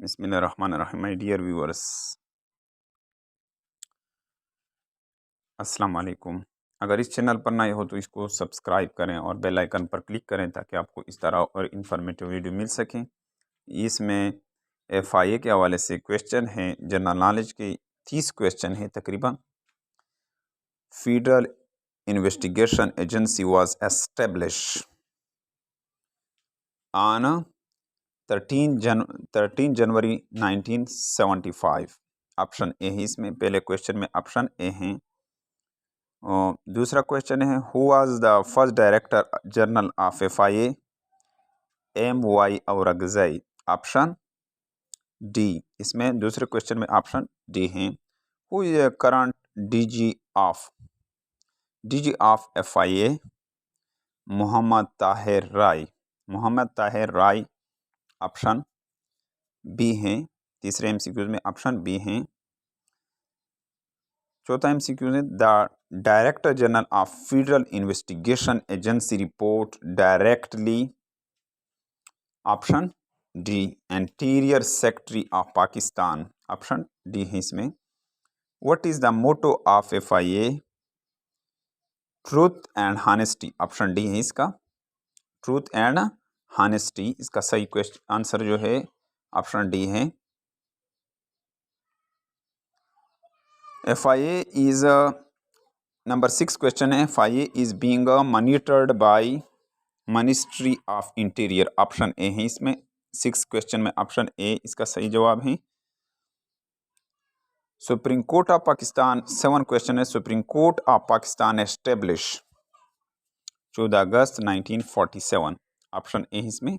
बिस्मिल्लाहिर्रहमानिर्रहीम। My dear viewers, अस्सलाम वालेकुम। अगर इस चैनल पर नए हो तो इसको सब्सक्राइब करें और बेल आइकन पर क्लिक करें ताकि आपको इस तरह और इन्फॉर्मेटिव वीडियो मिल सकें। इसमें FIA के हवाले से क्वेश्चन हैं, जनरल नॉलेज के 30 क्वेश्चन हैं तकरीबन। Federal investigation agency was establish on 13 January 1975। Option A है इसमें, पहले क्वेश्चन में ऑप्शन ए हैं। और दूसरा क्वेश्चन है, who was the first director general of FIA? MY Aurangzai. Option D. इसमें दूसरे क्वेश्चन में ऑप्शन डी हैं। Who is current DG of FIA? Mohammad Tahir Rai. Mohammad Tahir Rai option B हैं। तीसरे MCQ में ऑप्शन बी हैं। चौथा MCQ है, the director general of federal investigation agency report directly. Option D, interior secretary of Pakistan. Option D है इसमें। What is the motto of FIA? Truth and honesty. Option D है इसका, truth and honesty. इसका सही question answer जो है option D है। FIA is number 6 question है, FIA is being monitored by ministry of interior. Option A है इसमें। 6 क्वेश्चन में ऑप्शन ए इसका सही जवाब है। Supreme court of Pakistan 7 question है, supreme court of Pakistan establish 14 August 1947। Option A है इसमें।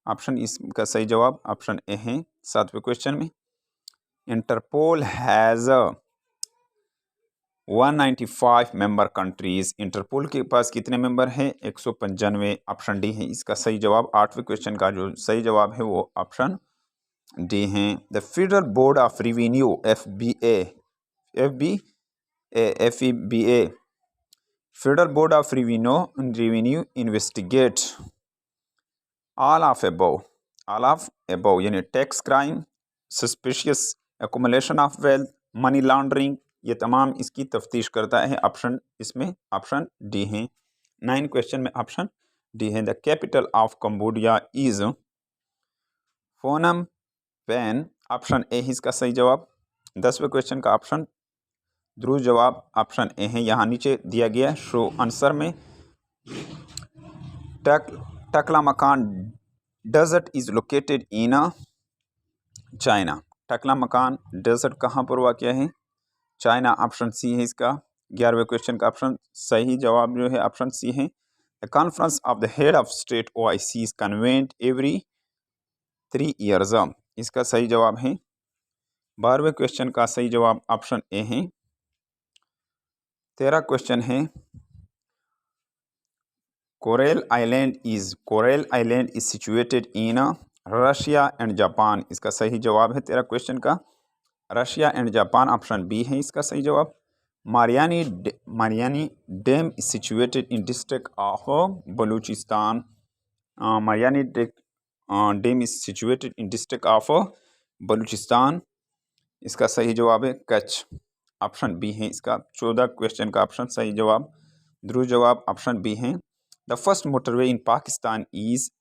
ऑप्शन इसका सही जवाब ऑप्शन ए है। 7वें क्वेश्चन में, Interpol has 195 member countries. Interpol के पास कितने मेंबर हैं? 195। ऑप्शन डी है इसका सही जवाब। 8वें क्वेश्चन का जो सही जवाब है वो ऑप्शन डी हैं। The Federal Board of Revenue FEBA Federal Board of Revenue investigate all of above यानी tax crime, suspicious accumulation of wealth, money laundering, ये तमाम इसकी तफ्तीश करता है। ऑप्शन इसमें ऑप्शन डी हैं। 9 क्वेश्चन में ऑप्शन डी है। The capital of Cambodia is Phnom Penh. Option A है इसका सही जवाब। 10वें क्वेश्चन का ऑप्शन ध्रुव जवाब ऑप्शन ए है। यहाँ नीचे दिया गया शो आंसर में Taklamakan desert is located in China. Taklamakan desert कहाँ पर वाक़या है? चाइना। ऑप्शन सी है इसका। 11वें क्वेश्चन का ऑप्शन सही जवाब जो है ऑप्शन सी है। The conference of the head of state OIC is convent every 3 years. इसका सही जवाब है। 12वें क्वेश्चन का सही जवाब ऑप्शन ए है। 13 क्वेश्चन है, coral island is situated in Russia and Japan. इसका सही जवाब है 13 क्वेश्चन का Russia and Japan. Option B है इसका सही जवाब। Mirani dam is situated in district of Balochistan. Mirani dam is situated in district of Balochistan. इसका सही जवाब है कच्छ। ऑप्शन बी है इसका। 14 क्वेश्चन का ऑप्शन सही जवाब ध्रुव जवाब ऑप्शन बी है। The first motorway in Pakistan is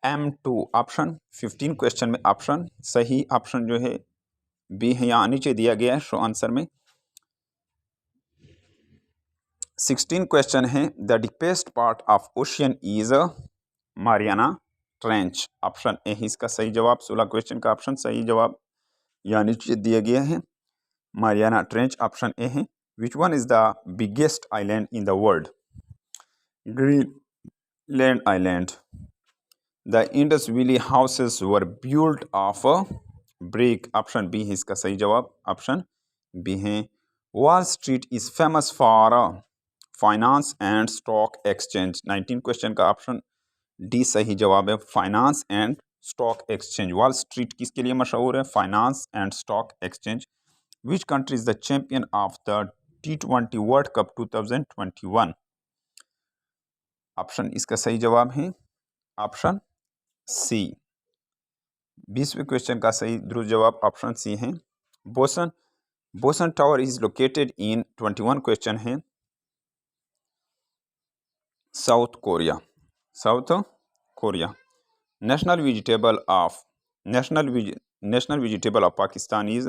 M2। Option 15 question में ऑप्शन सही ऑप्शन जो है बी है। यहाँ नीचे दिया गया है शो आंसर में। 16 क्वेश्चन है, the deepest part of ocean is Mariana trench. Option A है इसका सही जवाब। 16 क्वेश्चन का ऑप्शन सही जवाब यहाँ नीचे दिया गया है मारियाना ट्रेंच। ऑप्शन ए है। Which one is the biggest island in the world? Greenland island. The Indus valley houses were built of brick. Option B है इसका सही जवाब। ऑप्शन बी है। Wall Street is famous for finance and stock exchange. 19 question का option D सही जवाब है। Finance and stock exchange. Wall Street किसके लिए मशहूर है? Finance and stock exchange. Which country is the champion of the T20 world cup 2021? Option इसका सही जवाब है ऑप्शन सी, 20वें क्वेश्चन का सही दुरुस्त जवाब ऑप्शन सी है Busan. Busan tower is located in 21 question है South Korea. South Korea. National vegetable of Pakistan is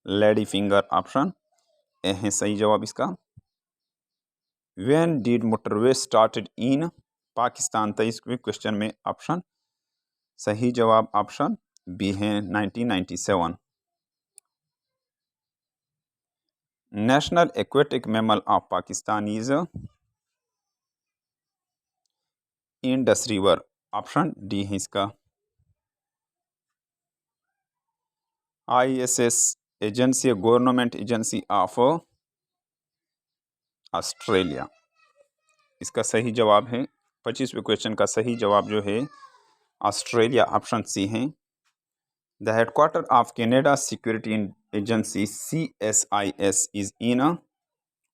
lady finger. Option A है सही जवाब इसका। When did motorway started in Pakistan 23वें क्वेश्चन में ऑप्शन सही जवाब ऑप्शन बी है 1997। National aquatic mammal of Pakistan is Indus river. Option D है इसका। ISS agency government agency of Australia. इसका सही जवाब है 25वें क्वेश्चन का सही जवाब जो है ऑस्ट्रेलिया। ऑप्शन सी है। The headquarter of Canada security agency CSIS is in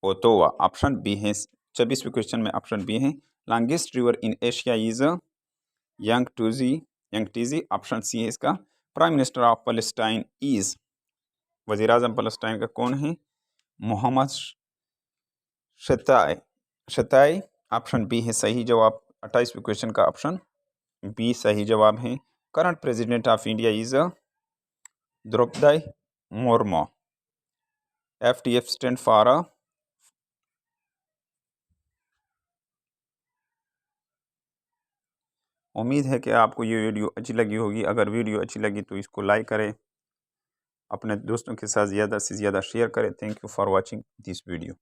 Ottawa. Option B है 26वें क्वेश्चन में ऑप्शन बी है। Longest river in Asia is Yangtze. Option C है इसका। Prime minister of Palestine is वज़ीर आज़म Palestine का कौन है? मोहम्मद शताई। ऑप्शन बी है सही जवाब। 28वें क्वेश्चन का ऑप्शन बी सही जवाब है। Current president of India is Droupadi Murmu. FTF stand for उम्मीद है कि आपको ये वीडियो अच्छी लगी होगी। अगर वीडियो अच्छी लगी तो इसको लाइक करें, अपने दोस्तों के साथ ज़्यादा से ज़्यादा शेयर करें। Thank you for watching this video.